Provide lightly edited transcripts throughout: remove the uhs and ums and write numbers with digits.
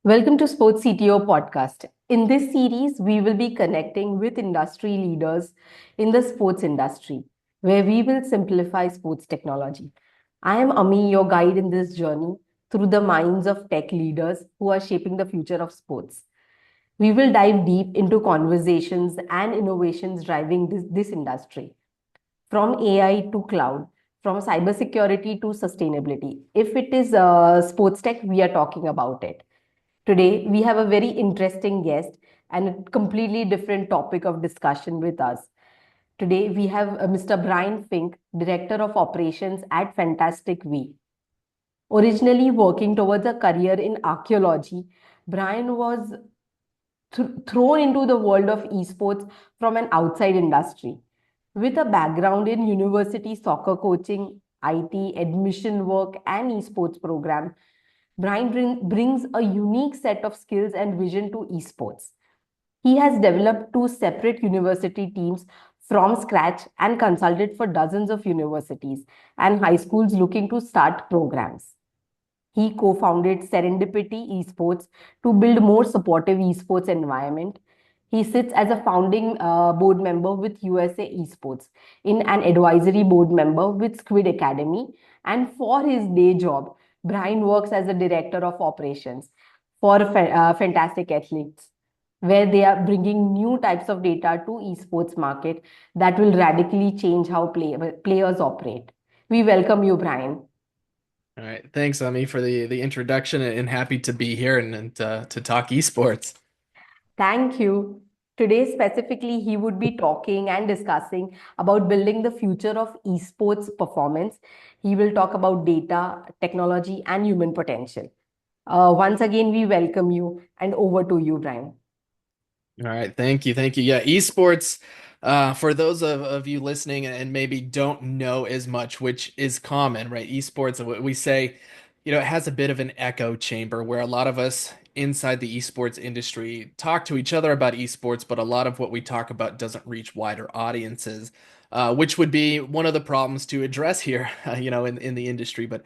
Welcome to Sports CTO Podcast. In this series, we will be connecting with industry leaders in the sports industry, where we will simplify sports technology. I am Ami, your guide in this journey through the minds of tech leaders who are shaping the future of sports. We will dive deep into conversations and innovations driving this industry, from AI to cloud, from cybersecurity to sustainability. If it is sports tech, we are talking about it. Today, we have a very interesting guest and a completely different topic of discussion with us. Today, we have Mr. Bryan Fink, Director of Operations at Fantastic V. Originally working towards a career in archaeology, Bryan was thrown into the world of esports from an outside industry. With a background in university soccer coaching, IT, admission work, and esports program, brings a unique set of skills and vision to esports. He has developed two separate university teams from scratch and consulted for dozens of universities and high schools looking to start programs. He co-founded Serendipity Esports to build more supportive esports environment. He sits as a founding board member with USA Esports, in an advisory board member with Squid Academy, and for his day job, Bryan works as a director of operations for Fantastic Athletes, where they are bringing new types of data to esports market that will radically change how players operate. We welcome you, Bryan. All right. Thanks, Ami, for the introduction and happy to be here and to talk esports. Thank you. Today, specifically, he would be talking and discussing about building the future of esports performance. He will talk about data, technology, and human potential. Once again, we welcome you and over to you, Brian. All right. Thank you. Thank you. Yeah, esports, for those of you listening and maybe don't know as much, which is common, right? Esports, we say, it has a bit of an echo chamber where a lot of us inside the esports industry talk to each other about esports, but a lot of what we talk about doesn't reach wider audiences, which would be one of the problems to address here, in the industry. But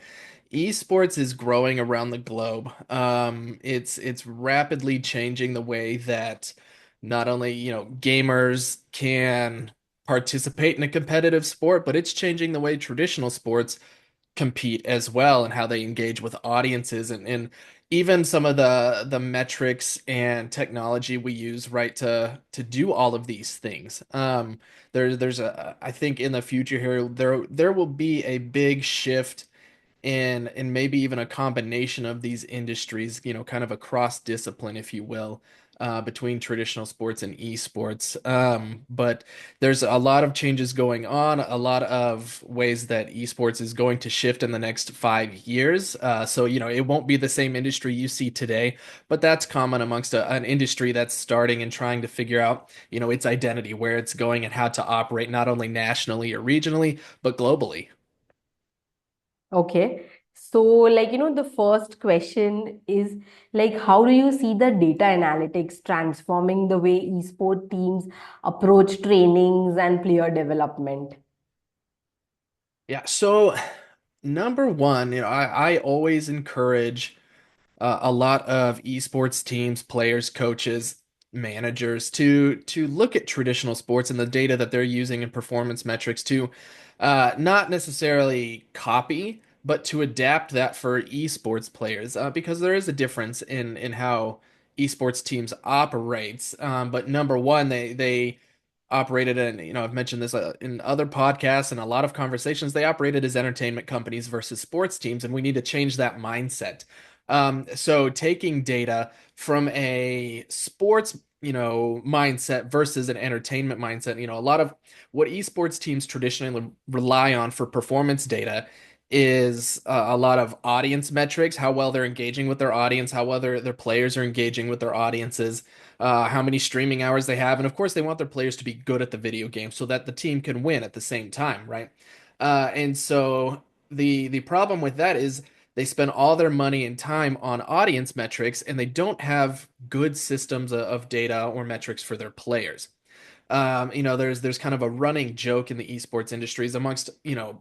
esports is growing around the globe. It's rapidly changing the way that not only, gamers can participate in a competitive sport, but it's changing the way traditional sports compete as well and how they engage with audiences and even some of the metrics and technology we use right to do all of these things. There's a I think in the future here there will be a big shift and maybe even a combination of these industries, kind of a cross discipline, if you will, between traditional sports and esports. But there's a lot of changes going on, a lot of ways that esports is going to shift in the next 5 years. So, it won't be the same industry you see today, but that's common amongst an industry that's starting and trying to figure out, its identity, where it's going, and how to operate not only nationally or regionally, but globally. Okay. So, the first question is how do you see the data analytics transforming the way esport teams approach trainings and player development? Yeah, so number one, I always encourage a lot of esports teams, players, coaches, managers to look at traditional sports and the data that they're using in performance metrics to not necessarily copy, but to adapt that for esports players, because there is a difference in how esports teams operates. But number one, they operated in, I've mentioned this in other podcasts and a lot of conversations, they operated as entertainment companies versus sports teams, and we need to change that mindset. So taking data from a sports, mindset versus an entertainment mindset, a lot of what esports teams traditionally rely on for performance data is a lot of audience metrics, how well they're engaging with their audience, how well their players are engaging with their audiences, how many streaming hours they have, and of course they want their players to be good at the video game so that the team can win at the same time, right? And so the problem with that is they spend all their money and time on audience metrics and they don't have good systems of data or metrics for their players. There's kind of a running joke in the esports industries amongst,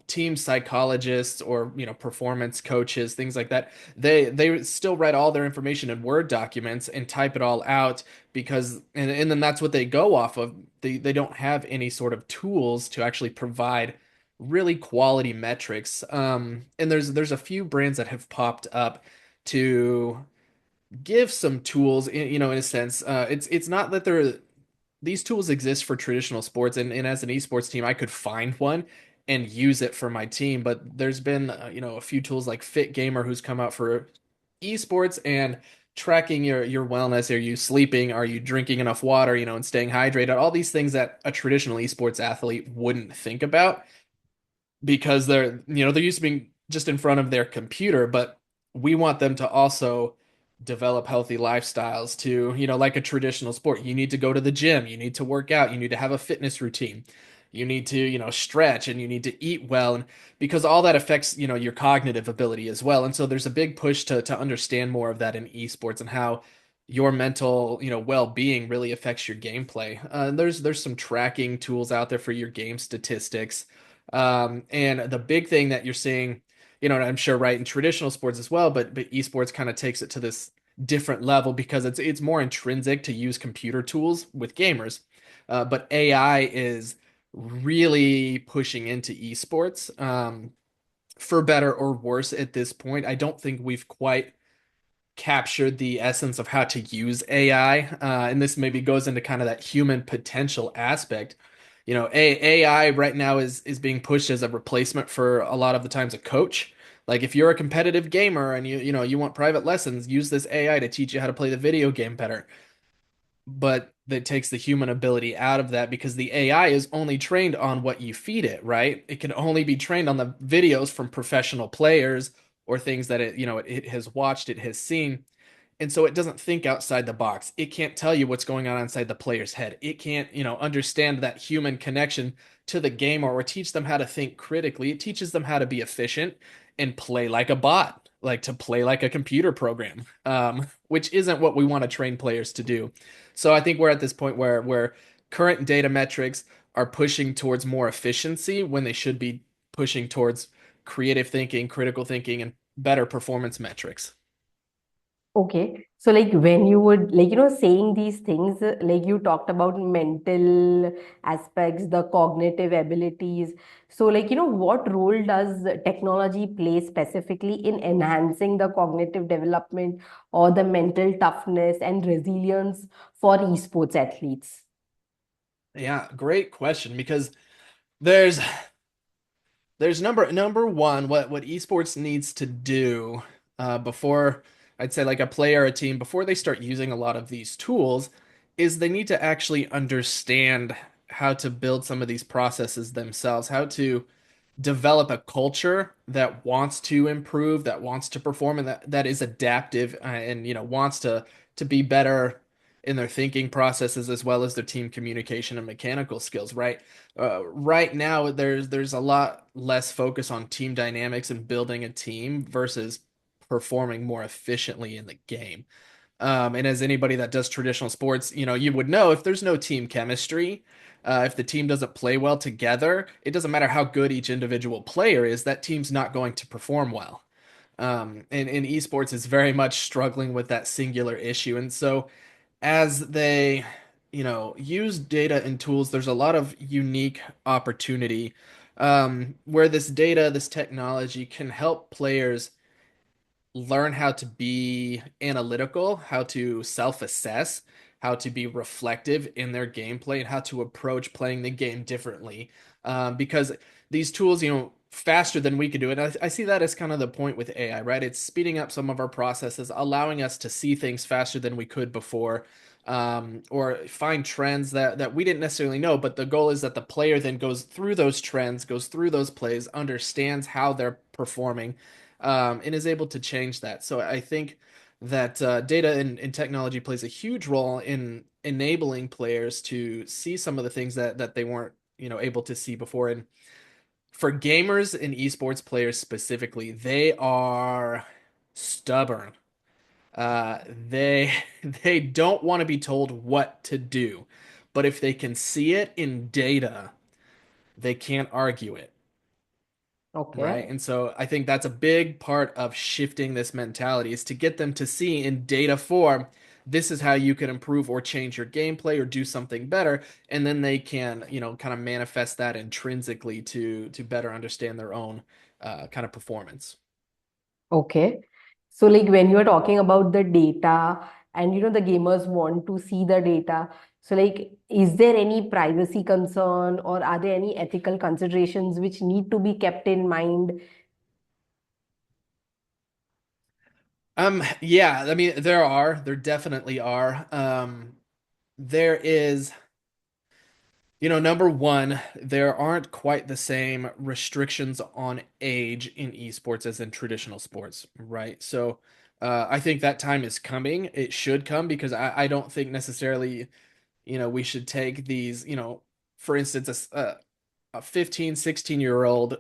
team psychologists or, performance coaches, things like that. They still write all their information in Word documents and type it all out because and then that's what they go off of. They don't have any sort of tools to actually provide really quality metrics. And there's a few brands that have popped up to give some tools in a sense. It's not that these tools exist for traditional sports, and as an esports team I could find one and use it for my team, but there's been a few tools like Fit Gamer who's come out for esports and tracking your wellness. Are you sleeping? Are you drinking enough water, and staying hydrated? All these things that a traditional esports athlete wouldn't think about because they're used to being just in front of their computer, but we want them to also develop healthy lifestyles to, like a traditional sport. You need to go to the gym, you need to work out, you need to have a fitness routine. You need to, stretch and you need to eat well and because all that affects, your cognitive ability as well. And so there's a big push to understand more of that in esports and how your mental, well-being really affects your gameplay. There's some tracking tools out there for your game statistics. And the big thing that you're seeing, and I'm sure right in traditional sports as well, but esports kind of takes it to this different level because it's more intrinsic to use computer tools with gamers. But AI is really pushing into esports, for better or worse at this point. I don't think we've quite captured the essence of how to use AI. And this maybe goes into kind of that human potential aspect. AI right now is being pushed as a replacement for a lot of the times a coach. Like if you're a competitive gamer and you want private lessons, use this AI to teach you how to play the video game better, but that takes the human ability out of that because the AI is only trained on what you feed it, right? It can only be trained on the videos from professional players or things that it has watched, it has seen. And so it doesn't think outside the box. It can't tell you what's going on inside the player's head. It can't, understand that human connection to the game or teach them how to think critically. It teaches them how to be efficient and play like a bot, like to play like a computer program, which isn't what we want to train players to do. So I think we're at this point where current data metrics are pushing towards more efficiency when they should be pushing towards creative thinking, critical thinking, and better performance metrics. Okay. So, like, when you would, like, saying these things, like, you talked about mental aspects, the cognitive abilities. So, like, what role does technology play specifically in enhancing the cognitive development or the mental toughness and resilience for esports athletes? Yeah, great question because there's there's number one what esports needs to do before I'd say like a player or a team before they start using a lot of these tools is they need to actually understand how to build some of these processes themselves, how to develop a culture that wants to improve, that wants to perform, and that is adaptive and wants to be better in their thinking processes as well as their team communication and mechanical skills. Right, right now there's a lot less focus on team dynamics and building a team versus performing more efficiently in the game. And as anybody that does traditional sports, you would know if there's no team chemistry, if the team doesn't play well together, it doesn't matter how good each individual player is, that team's not going to perform well. And esports is very much struggling with that singular issue. And so as they, use data and tools, there's a lot of unique opportunity where this data, this technology can help players learn how to be analytical, how to self-assess, how to be reflective in their gameplay, and how to approach playing the game differently. Because these tools, faster than we could do it. I see that as kind of the point with AI, right? It's speeding up some of our processes, allowing us to see things faster than we could before. Or find trends that we didn't necessarily know, but the goal is that the player then goes through those trends, goes through those plays, understands how they're performing, and is able to change that. So I think that data and technology plays a huge role in enabling players to see some of the things that they weren't, able to see before. And for gamers and esports players specifically, they are stubborn. They they don't want to be told what to do, but if they can see it in data, they can't argue it. Right. Okay. And so I think that's a big part of shifting this mentality is to get them to see in data form, this is how you can improve or change your gameplay or do something better. And then they can, kind of manifest that intrinsically to better understand their own kind of performance. Okay. So like when you're talking about the data and the gamers want to see the data, so like is there any privacy concern or are there any ethical considerations which need to be kept in mind? Yeah, I mean, there definitely are. There is, number one, there aren't quite the same restrictions on age in esports as in traditional sports, right? So, I think that time is coming. It should come because I don't think necessarily, we should take these, for instance, a 15, 16-year-old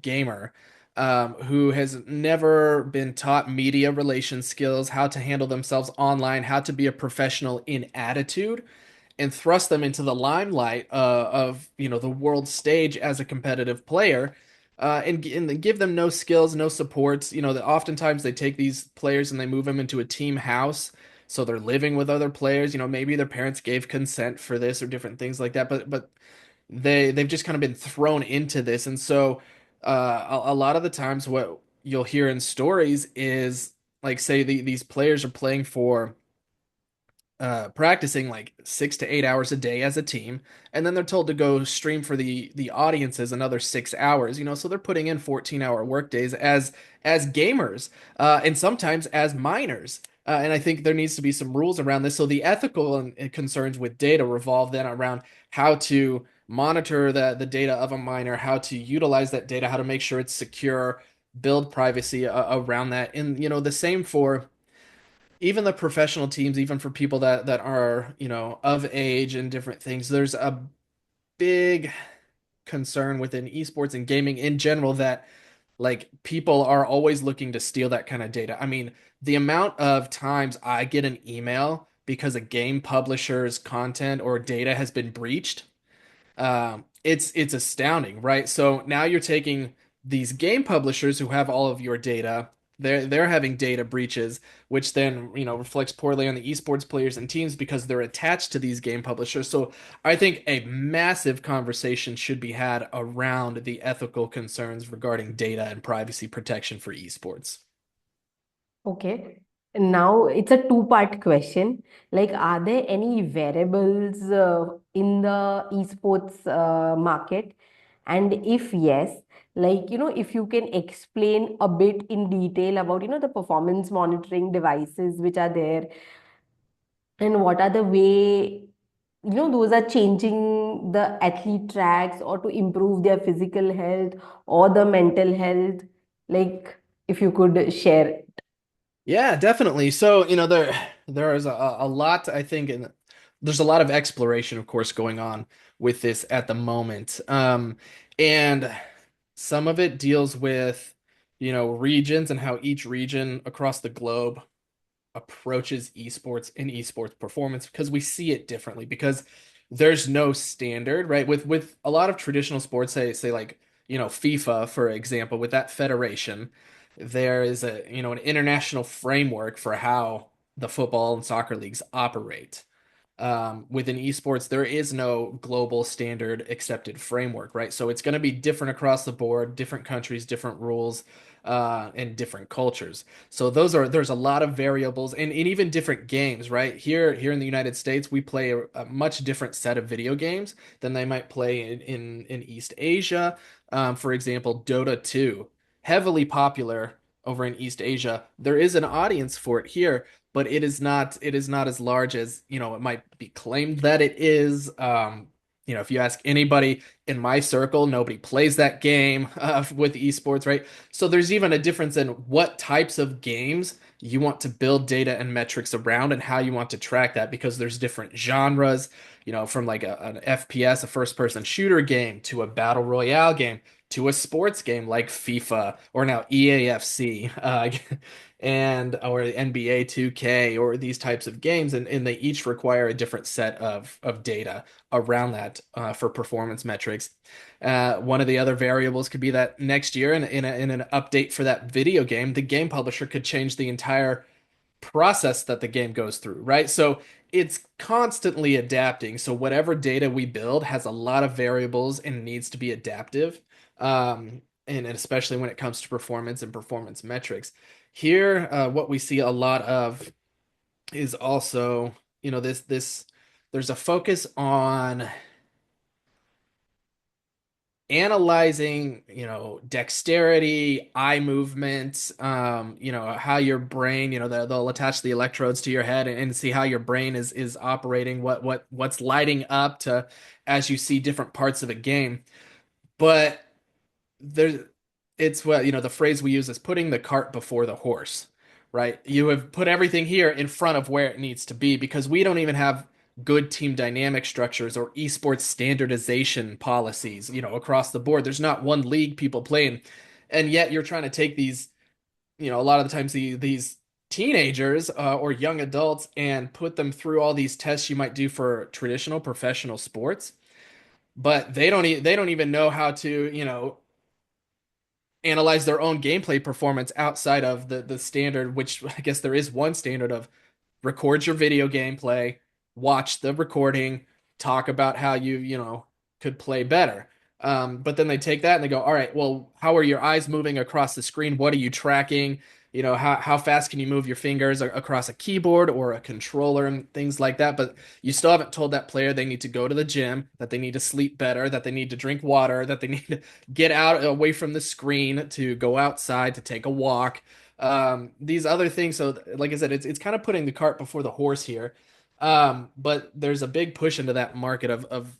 gamer who has never been taught media relation skills, how to handle themselves online, how to be a professional in attitude, and thrust them into the limelight of the world stage as a competitive player. And give them no skills, no supports. That oftentimes they take these players and they move them into a team house, so they're living with other players. Maybe their parents gave consent for this or different things like that. But they've just kind of been thrown into this, and so a lot of the times what you'll hear in stories is like say these players are playing for practicing like 6 to 8 hours a day as a team, and then they're told to go stream for the audiences another 6 hours. So they're putting in 14-hour work days as gamers, and sometimes as minors. And I think there needs to be some rules around this. So the ethical and concerns with data revolve then around how to monitor the data of a minor, how to utilize that data, how to make sure it's secure, build privacy around that, and the same for even the professional teams, even for people that are, of age and different things, there's a big concern within esports and gaming in general that like people are always looking to steal that kind of data. I mean, the amount of times I get an email because a game publisher's content or data has been breached, it's astounding, right? So now you're taking these game publishers who have all of your data. They're having data breaches, which then reflects poorly on the esports players and teams because they're attached to these game publishers. So I think a massive conversation should be had around the ethical concerns regarding data and privacy protection for esports. Okay. Now it's a two-part question. Like, are there any variables in the esports market? And if yes, like, if you can explain a bit in detail about, the performance monitoring devices which are there and what are the way, those are changing the athlete tracks or to improve their physical health or the mental health. Like, if you could share. Yeah, definitely. So, there is a lot, I think, and there's a lot of exploration, of course, going on with this at the moment. And some of it deals with, regions and how each region across the globe approaches esports and esports performance because we see it differently because there's no standard, right? With a lot of traditional sports, say like, FIFA, for example, with that federation, there is an international framework for how the football and soccer leagues operate. Within esports, there is no global standard accepted framework, right? So it's going to be different across the board, different countries, different rules, and different cultures. So there's a lot of variables and even different games, right? Here in the United States, we play a much different set of video games than they might play in East Asia. For example, Dota 2, heavily popular over in East Asia. There is an audience for it here, but it is not as large as it might be claimed that it is. If you ask anybody in my circle, nobody plays that game with esports, right? So there's even a difference in what types of games you want to build data and metrics around and how you want to track that because there's different genres, from like an FPS, a first person shooter game, to a battle royale game, to a sports game like FIFA or now EAFC, and or NBA 2K or these types of games, and they each require a different set of data around that for performance metrics. One of the other variables could be that next year, in an update for that video game, the game publisher could change the entire process that the game goes through, right? So it's constantly adapting. So whatever data we build has a lot of variables and needs to be adaptive. And especially when it comes to performance and performance metrics. Here, what we see a lot of is also, this there's a focus on analyzing, dexterity, eye movements, how your brain, they'll attach the electrodes to your head and see how your brain is operating, what's lighting up to as you see different parts of a game. But there's it's what the phrase we use is putting the cart before the horse, right? You have put everything here in front of where it needs to be because we don't even have good team dynamic structures or esports standardization policies, across the board. There's not one league people playing, and yet you're trying to take these, a lot of the times these teenagers or young adults and put them through all these tests you might do for traditional professional sports, but they don't even know how to, analyze their own gameplay performance outside of the standard, which I guess there is one standard of record your video gameplay, watch the recording, talk about how you could play better. But then they take that and they go, all right, well, how are your eyes moving across the screen? What are you tracking? How fast can you move your fingers across a keyboard or a controller and things like that? But you still haven't told that player they need to go to the gym, that they need to sleep better, that they need to drink water, that they need to get out away from the screen, to go outside, to take a walk, these other things. So like I said, it's kind of putting the cart before the horse here. But there's a big push into that market of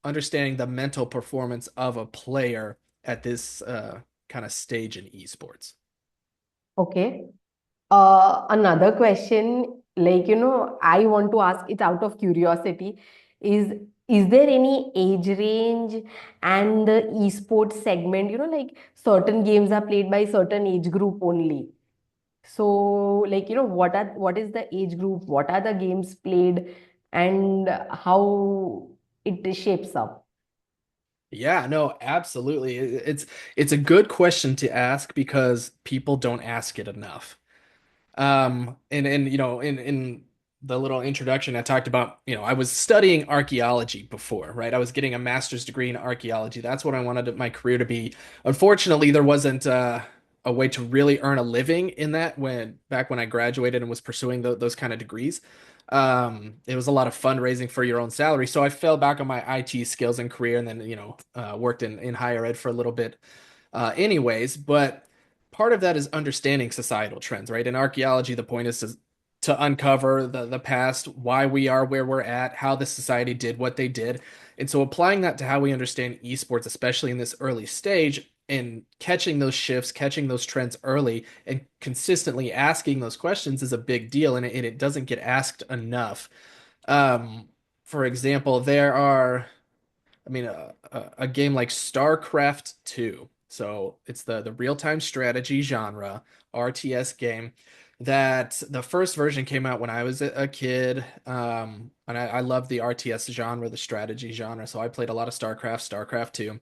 understanding the mental performance of a player at this kind of stage in esports. Okay. Another question, like, I want to ask it out of curiosity, is is there any age range and the esports segment, like certain games are played by certain age group only. So, like, what is the age group? What are the games played and how it shapes up? Yeah, no, absolutely. It's a good question to ask because people don't ask it enough. And in the little introduction, I talked about, I was studying archaeology before, right? I was getting a master's degree in archaeology. That's what I wanted my career to be. Unfortunately, there wasn't a way to really earn a living in that back when I graduated and was pursuing those kind of degrees. It was a lot of fundraising for your own salary. So I fell back on my IT skills and career and then, worked in higher ed for a little bit anyways. But part of that is understanding societal trends, right? In archaeology, the point is to uncover the past, why we are where we're at, how the society did what they did. And so applying that to how we understand esports, especially in this early stage, and catching those shifts, catching those trends early, and consistently asking those questions is a big deal, and it doesn't get asked enough. Um, for example, there are I mean, a game like StarCraft 2. So it's the real-time strategy genre, RTS game, that the first version came out when I was a kid. And I love the RTS genre, the strategy genre. So I played a lot of StarCraft 2.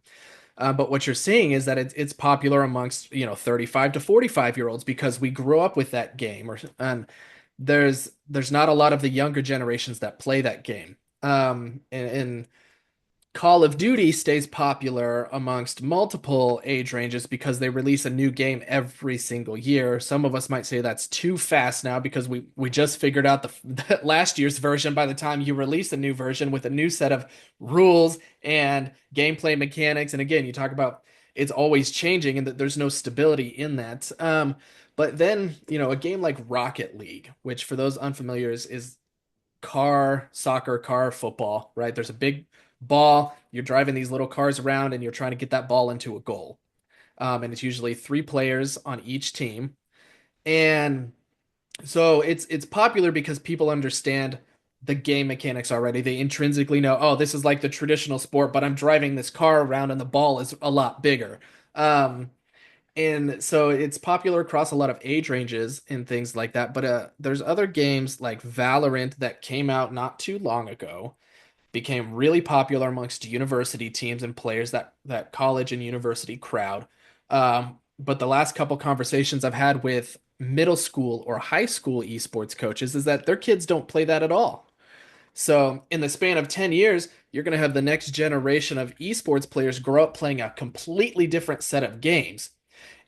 But what you're seeing is that it's popular amongst, 35 to 45 year olds because we grew up with that game, and there's not a lot of the younger generations that play that game. And Call of Duty stays popular amongst multiple age ranges because they release a new game every single year. Some of us might say that's too fast now because we just figured out the last year's version by the time you release a new version with a new set of rules and gameplay mechanics. And again, you talk about it's always changing and that there's no stability in that. But then, a game like Rocket League, which for those unfamiliar is car football, right? There's a big ball. You're driving these little cars around and you're trying to get that ball into a goal. And it's usually three players on each team. And so it's popular because people understand the game mechanics already. They intrinsically know, oh, this is like the traditional sport, but I'm driving this car around and the ball is a lot bigger. Um, and so it's popular across a lot of age ranges and things like that. But there's other games like Valorant that came out not too long ago, became really popular amongst university teams and players, that college and university crowd. But the last couple conversations I've had with middle school or high school esports coaches is that their kids don't play that at all. So in the span of 10 years, you're going to have the next generation of esports players grow up playing a completely different set of games.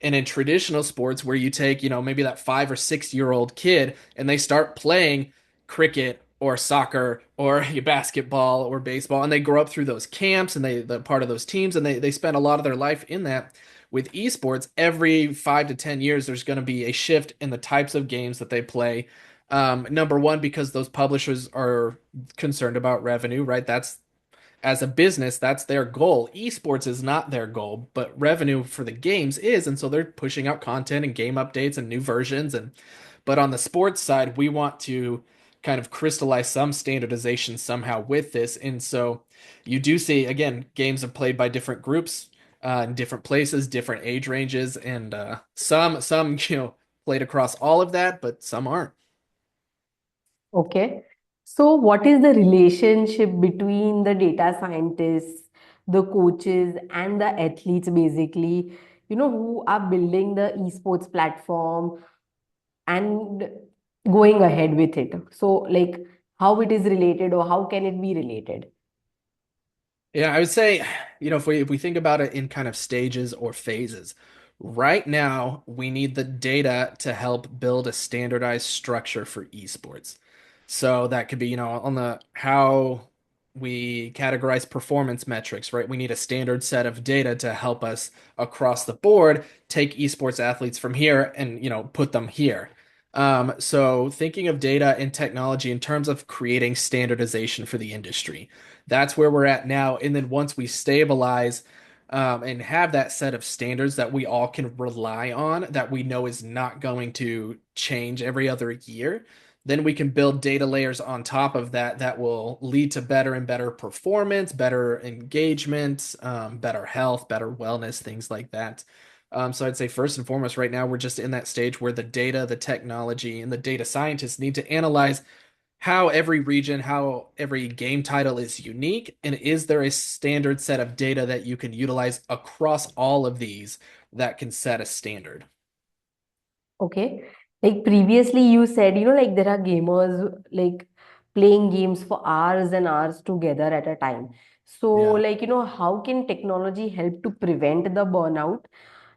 And in traditional sports, where you take, maybe that 5 or 6 year old kid and they start playing cricket or soccer or basketball or baseball, and they grow up through those camps and they're part of those teams, and they spend a lot of their life in that. With esports, every 5 to 10 years, there's going to be a shift in the types of games that they play. Number one, because those publishers are concerned about revenue, right? That's as a business, that's their goal. Esports is not their goal, but revenue for the games is, and so they're pushing out content and game updates and new versions. And but on the sports side, we want to kind of crystallize some standardization somehow with this. And so you do see again, games are played by different groups, in different places, different age ranges, and some played across all of that, but some aren't. Okay. So, what is the relationship between the data scientists, the coaches, and the athletes, basically, who are building the esports platform and going ahead with it? So, like, how it is related, or how can it be related? Yeah, I would say, if we think about it in kind of stages or phases, right now we need the data to help build a standardized structure for esports. So that could be, on the how we categorize performance metrics, right? We need a standard set of data to help us across the board take esports athletes from here and, put them here. So thinking of data and technology in terms of creating standardization for the industry. That's where we're at now. And then once we stabilize and have that set of standards that we all can rely on, that we know is not going to change every other year, then we can build data layers on top of that that will lead to better and better performance, better engagement, better health, better wellness, things like that. So I'd say first and foremost, right now, we're just in that stage where the data, the technology, and the data scientists need to analyze how every region, how every game title is unique, and is there a standard set of data that you can utilize across all of these that can set a standard? Okay. Like previously, you said, like there are gamers like playing games for hours and hours together at a time. So, Yeah. like, how can technology help to prevent the burnout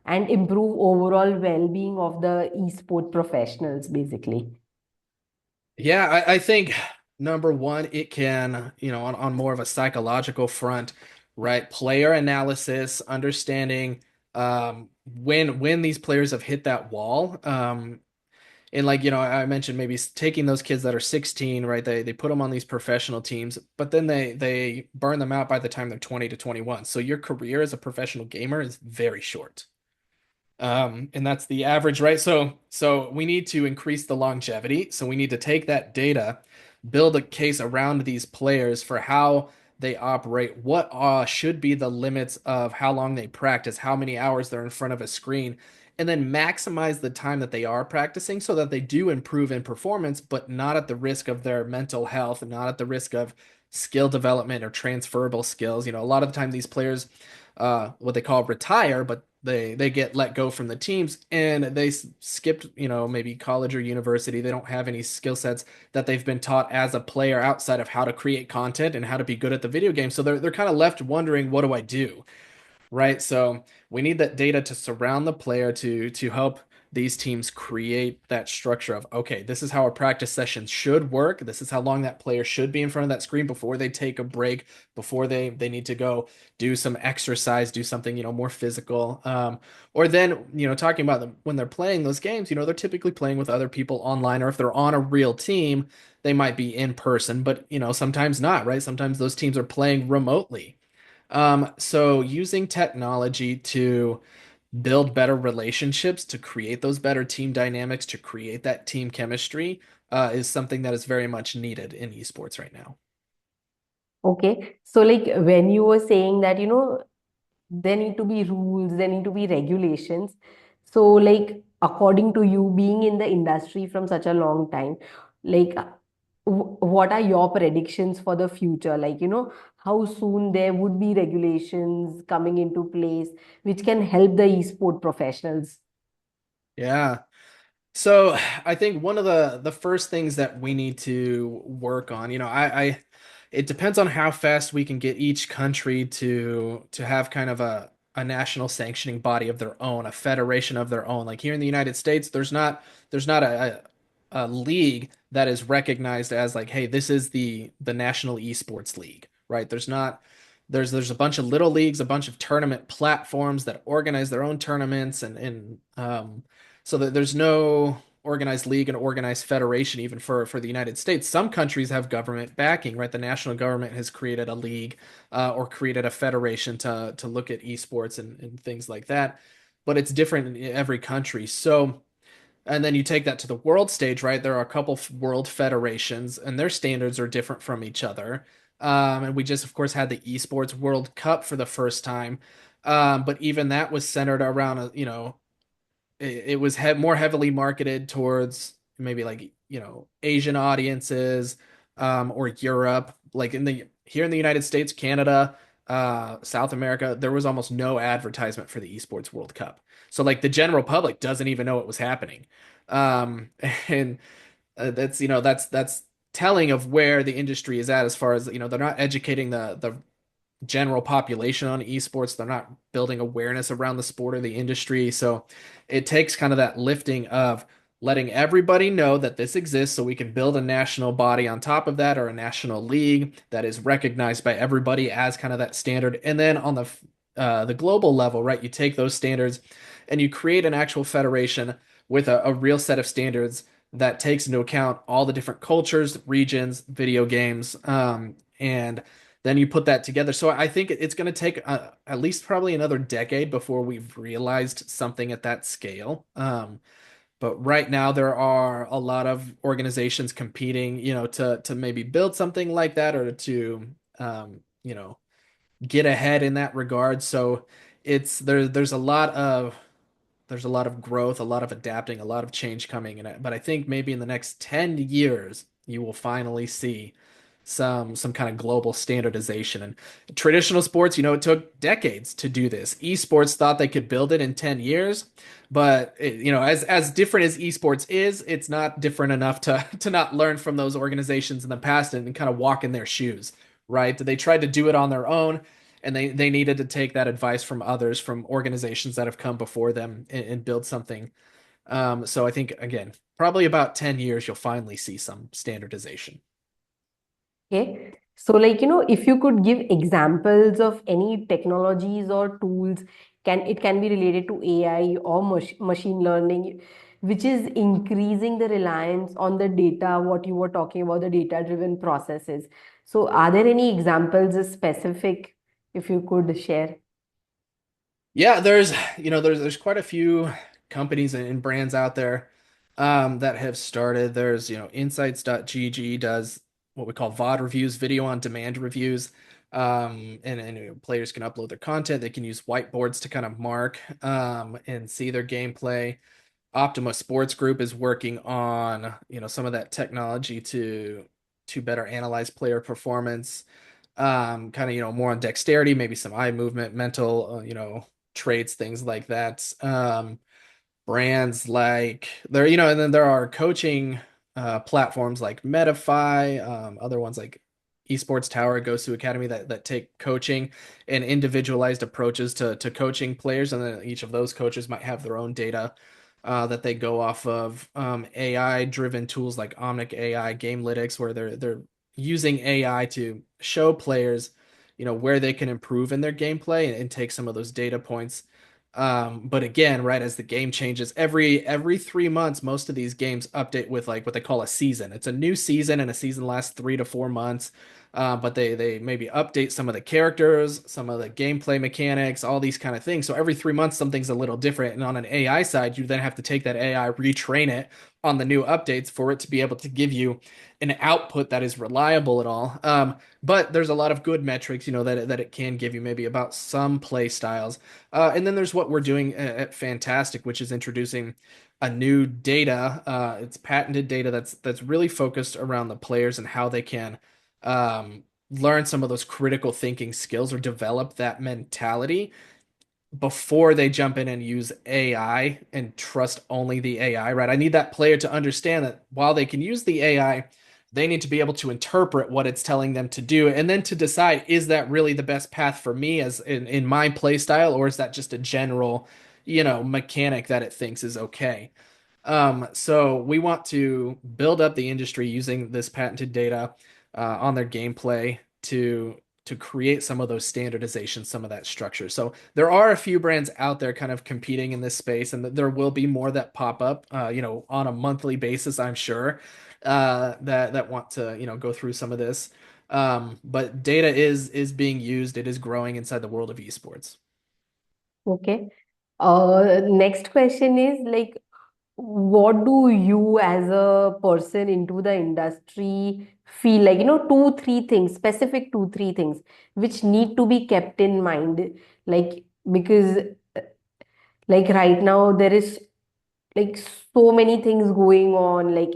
and improve overall well-being of the esport professionals, basically? Yeah, I think number one, it can, on more of a psychological front, right? Player analysis, understanding when these players have hit that wall. And like, I mentioned maybe taking those kids that are 16, right? They put them on these professional teams, but then they burn them out by the time they're 20 to 21. So your career as a professional gamer is very short. And that's the average, right? So we need to increase the longevity. So we need to take that data, build a case around these players for how they operate, what should be the limits of how long they practice, how many hours they're in front of a screen, and then maximize the time that they are practicing so that they do improve in performance, but not at the risk of their mental health and not at the risk of skill development or transferable skills. A lot of the time these players what they call retire, but they get let go from the teams and they skipped, maybe college or university. They don't have any skill sets that they've been taught as a player outside of how to create content and how to be good at the video game. So they're kind of left wondering, what do I do? Right? So we need that data to surround the player to help these teams create that structure of, okay, this is how a practice session should work. This is how long that player should be in front of that screen before they take a break, before they need to go do some exercise, do something, more physical. Or then, talking about them when they're playing those games, they're typically playing with other people online, or if they're on a real team, they might be in person, but sometimes not, right? Sometimes those teams are playing remotely. So using technology to build better relationships, to create those better team dynamics, to create that team chemistry, is something that is very much needed in esports right now. Okay. So like when you were saying that, there need to be rules, there need to be regulations. So like according to you, being in the industry from such a long time, like what are your predictions for the future? Like, how soon there would be regulations coming into place which can help the esport professionals? Yeah. So I think one of the first things that we need to work on, I it depends on how fast we can get each country to have kind of a national sanctioning body of their own, a federation of their own. Like here in the United States, there's not a league that is recognized as like, hey, this is the National Esports League, right? There's a bunch of little leagues, a bunch of tournament platforms that organize their own tournaments and so that there's no organized league and organized federation even for the United States. Some countries have government backing, right? The national government has created a league or created a federation to look at esports and things like that. But it's different in every country. So, and then you take that to the world stage, right? There are a couple world federations, and their standards are different from each other. And we just, of course, had the Esports World Cup for the first time. But even that was centered around, it was more heavily marketed towards maybe like Asian audiences or Europe. Like in the here in the United States, Canada, South America, there was almost no advertisement for the Esports World Cup. So like the general public doesn't even know it was happening. Um, and that's telling of where the industry is at as far as they're not educating the general population on esports. They're not building awareness around the sport or the industry. So it takes kind of that lifting of letting everybody know that this exists so we can build a national body on top of that or a national league that is recognized by everybody as kind of that standard. And then on the global level, right, you take those standards and you create an actual federation with a real set of standards that takes into account all the different cultures, regions, video games, and then you put that together. So I think it's going to take at least probably another decade before we've realized something at that scale. But right now there are a lot of organizations competing, to maybe build something like that or to get ahead in that regard. So there's a lot of growth, a lot of adapting, a lot of change coming in it. But I think maybe in the next 10 years, you will finally see some kind of global standardization. And traditional sports, it took decades to do this. Esports thought they could build it in 10 years, but as different as esports is, it's not different enough to not learn from those organizations in the past and kind of walk in their shoes, right? They tried to do it on their own and they needed to take that advice from others, from organizations that have come before them and build something. So I think again, probably about 10 years, you'll finally see some standardization. Okay. So, like, if you could give examples of any technologies or tools, it can be related to AI or machine learning, which is increasing the reliance on the data, what you were talking about, the data-driven processes. So, are there any examples specific, if you could share? Yeah, there's quite a few companies and brands out there that have started. There's, insights.gg does what we call VOD reviews, video on demand reviews. And players can upload their content. They can use whiteboards to kind of mark and see their gameplay. Optima Sports Group is working on, some of that technology to better analyze player performance, kind of, more on dexterity, maybe some eye movement, mental, traits, things like that. Brands like there, and then there are coaching platforms like Medify, other ones like Esports Tower, Gosu Academy that take coaching and individualized approaches to coaching players, and then each of those coaches might have their own data that they go off of. AI driven tools like Omnic AI, Gamelytics, where they're using AI to show players, where they can improve in their gameplay and take some of those data points. But again, right, as the game changes, every 3 months, most of these games update with like what they call a season. It's a new season, and a season lasts 3 to 4 months. but they maybe update some of the characters, some of the gameplay mechanics, all these kind of things. So every 3 months, something's a little different. And on an AI side, you then have to take that AI, retrain it on the new updates for it to be able to give you an output that is reliable at all. But there's a lot of good metrics, that it can give you maybe about some play styles. And then there's what we're doing at Fantastic, which is introducing a new data. It's patented data that's really focused around the players and how they can learn some of those critical thinking skills or develop that mentality before they jump in and use AI and trust only the AI, right? I need that player to understand that while they can use the AI, they need to be able to interpret what it's telling them to do and then to decide, is that really the best path for me as in my play style, or is that just a general, mechanic that it thinks is okay? So we want to build up the industry using this patented data on their gameplay to create some of those standardizations, some of that structure. So there are a few brands out there kind of competing in this space, and there will be more that pop up, on a monthly basis, I'm sure, that want to, go through some of this. But data is being used. It is growing inside the world of esports. Okay. Next question is like, what do you as a person into the industry feel like, two, three things, specific two, three things which need to be kept in mind? Like, because like right now there is like so many things going on, like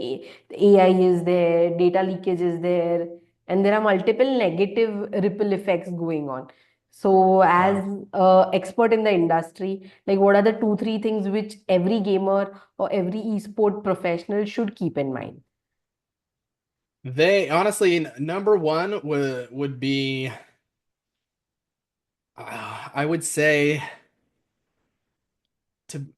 AI is there, data leakage is there, and there are multiple negative ripple effects going on. So as Yeah. a expert in the industry, like what are the two three things which every gamer or every esport professional should keep in mind? They honestly, number one would be, I would say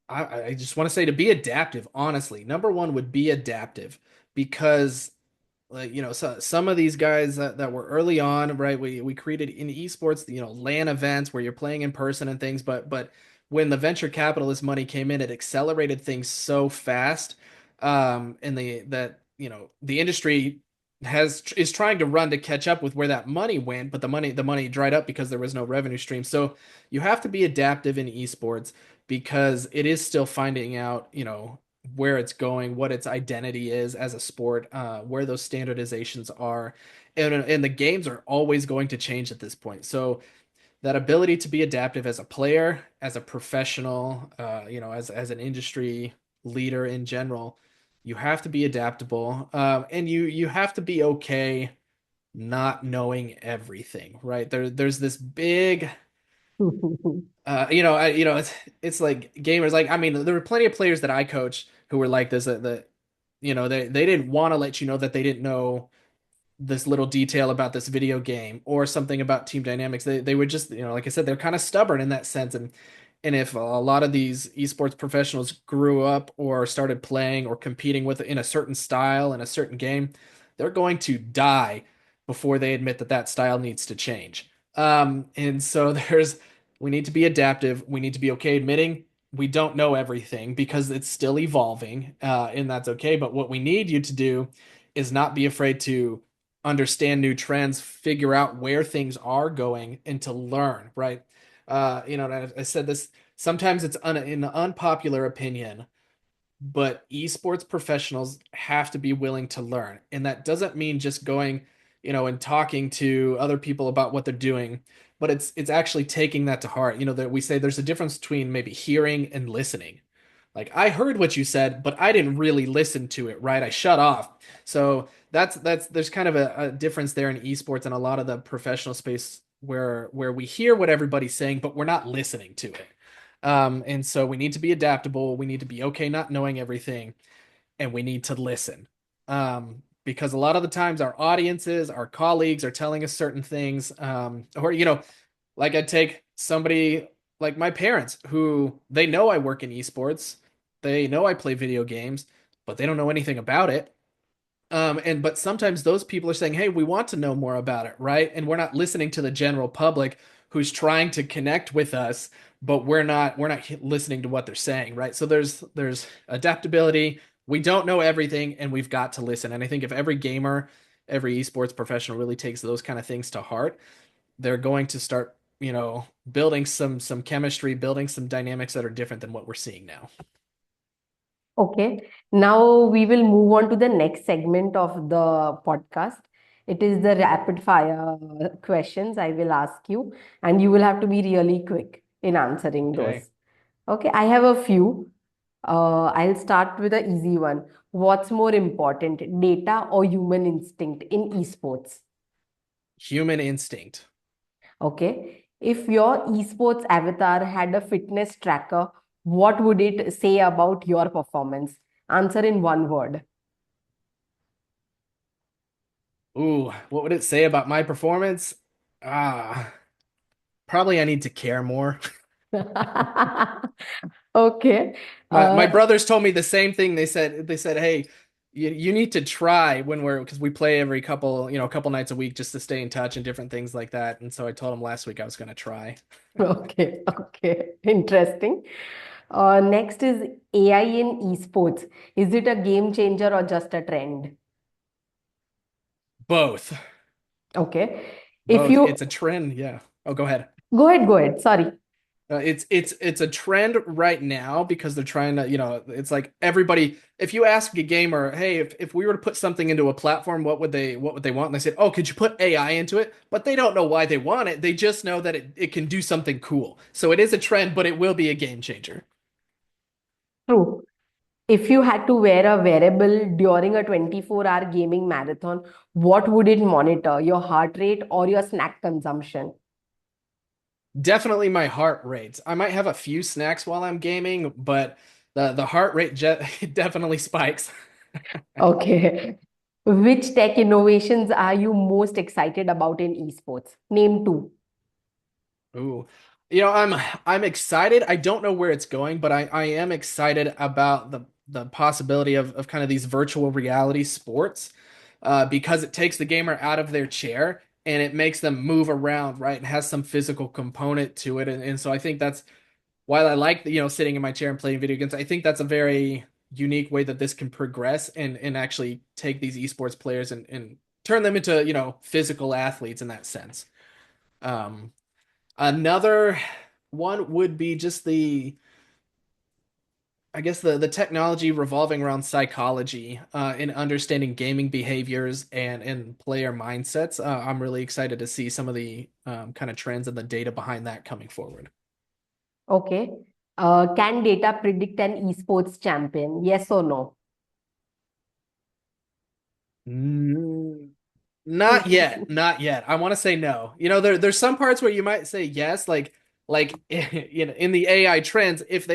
I just want to say to be adaptive, honestly. Number one would be adaptive because like so some of these guys that were early on, right, we created in esports, LAN events where you're playing in person and things, but when the venture capitalist money came in, it accelerated things so fast, and the industry is trying to run to catch up with where that money went, but the money dried up because there was no revenue stream. So you have to be adaptive in esports because it is still finding out, where it's going, what its identity is as a sport, where those standardizations are, and the games are always going to change at this point. So that ability to be adaptive as a player, as a professional, as an industry leader in general, you have to be adaptable, and you have to be okay not knowing everything, right? There's this big it's like gamers. Like, I mean, there were plenty of players that I coached who were like this. That they didn't want to let you know that they didn't know this little detail about this video game or something about team dynamics. They would just, like I said, they're kind of stubborn in that sense. And if a lot of these esports professionals grew up or started playing or competing with in a certain style in a certain game, they're going to die before they admit that that style needs to change. And so we need to be adaptive. We need to be okay admitting we don't know everything because it's still evolving, and that's okay. But what we need you to do is not be afraid to understand new trends, figure out where things are going, and to learn, right? And I said this, sometimes it's in an unpopular opinion, but esports professionals have to be willing to learn. And that doesn't mean just going, and talking to other people about what they're doing, but it's actually taking that to heart. That we say there's a difference between maybe hearing and listening. Like, I heard what you said, but I didn't really listen to it, right? I shut off. So that's there's kind of a difference there in esports and a lot of the professional space where we hear what everybody's saying, but we're not listening to it. And so we need to be adaptable. We need to be okay not knowing everything, and we need to listen. Because a lot of the times our audiences, our colleagues are telling us certain things, or like I'd take somebody like my parents who they know I work in esports, they know I play video games, but they don't know anything about it. But sometimes those people are saying, "Hey, we want to know more about it," right? And we're not listening to the general public who's trying to connect with us, but we're not listening to what they're saying, right? So there's adaptability. We don't know everything, and we've got to listen. And I think if every gamer every esports professional really takes those kind of things to heart, they're going to start, building some chemistry, building some dynamics that are different than what we're seeing now. Okay, now we will move on to the next segment of the podcast. It is the rapid fire questions I will ask you, and you will have to be really quick in answering Okay. those. Okay, I have a few. I'll start with an easy one. What's more important, data or human instinct in esports? Human instinct. Okay, if your esports avatar had a fitness tracker, what would it say about your performance? Answer in one word. Ooh, what would it say about my performance? Ah, probably I need to care more. Okay. My Uh, brothers told me the same thing. They said, "Hey, you need to try when we're because we play every a couple nights a week just to stay in touch and different things like that." And so I told them last week I was going to try. okay, okay. Interesting. Next is AI in esports. Is it a game changer or just a trend? Both. Okay. If Both. you It's a trend, yeah. Oh, go ahead. go ahead. Sorry. It's a trend right now because they're trying to, it's like everybody, if you ask a gamer, hey, if we were to put something into a platform, what would they want? And they said, oh, could you put AI into it? But they don't know why they want it. They just know that it can do something cool. So it is a trend, but it will be a game changer. True. If you had to wear a wearable during a 24-hour gaming marathon, what would it monitor? Your heart rate or your snack consumption? Definitely my heart rates. I might have a few snacks while I'm gaming, but the heart rate definitely spikes. Okay. Which tech innovations are you most excited about in esports? Name two. Ooh. I'm excited. I don't know where it's going, but I am excited about the possibility of kind of these virtual reality sports because it takes the gamer out of their chair and it makes them move around, right? And has some physical component to it. And so I think that's while I like, sitting in my chair and playing video games, I think that's a very unique way that this can progress and actually take these esports players and turn them into, physical athletes in that sense. Um, Another one would be just I guess the technology revolving around psychology and understanding gaming behaviors and player mindsets. I'm really excited to see some of the kind of trends and the data behind that coming forward. Okay. Can data predict an esports champion? Yes or no? Mm, Not yet, not yet. I want to say no. There's some parts where you might say yes, like in the AI trends, if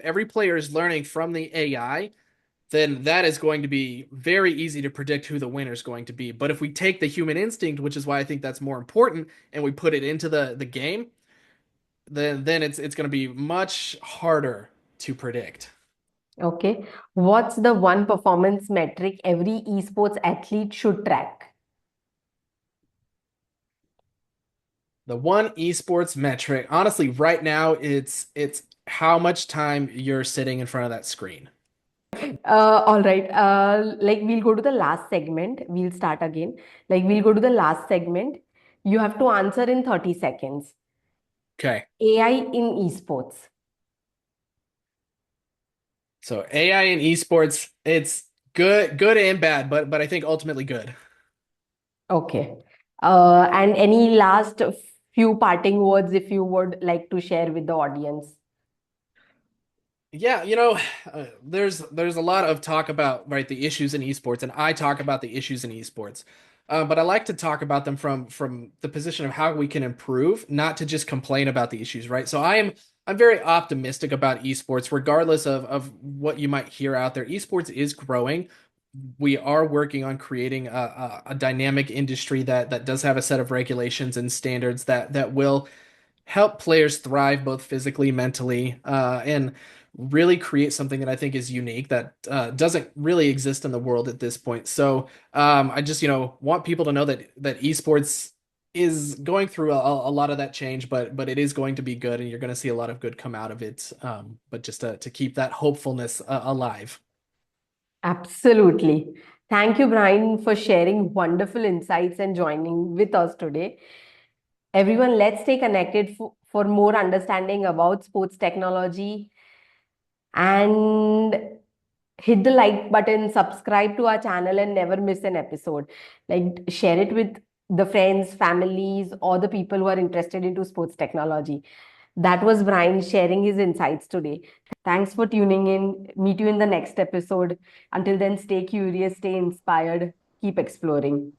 every player is learning from the AI, then that is going to be very easy to predict who the winner is going to be. But if we take the human instinct, which is why I think that's more important, and we put it into the game, then it's going to be much harder to predict. Okay. What's the one performance metric every esports athlete should track? The one esports metric, honestly, right now it's how much time you're sitting in front of that screen. All right. Like we'll go to the last segment. We'll start again. Like we'll go to the last segment. You have to answer in 30 seconds. Okay. AI in esports. So AI and esports, it's good and bad, but I think ultimately good. Okay. And any last few parting words if you would like to share with the audience? Yeah, there's a lot of talk about right the issues in esports, and I talk about the issues in esports, but I like to talk about them from the position of how we can improve, not to just complain about the issues, right? So I'm very optimistic about esports, regardless of what you might hear out there. Esports is growing. We are working on creating a dynamic industry that does have a set of regulations and standards that will help players thrive both physically, mentally, and really create something that I think is unique that doesn't really exist in the world at this point. So I just want people to know that esports is going through a lot of that change, but it is going to be good, and you're going to see a lot of good come out of it. But just to keep that hopefulness alive. Absolutely. Thank you, Brian, for sharing wonderful insights and joining with us today. Everyone, let's stay connected for more understanding about sports technology and hit the like button, subscribe to our channel, and never miss an episode. Like, share it with the friends, families, or the people who are interested into sports technology. That was Brian sharing his insights today. Thanks for tuning in. Meet you in the next episode. Until then, stay curious, stay inspired, keep exploring.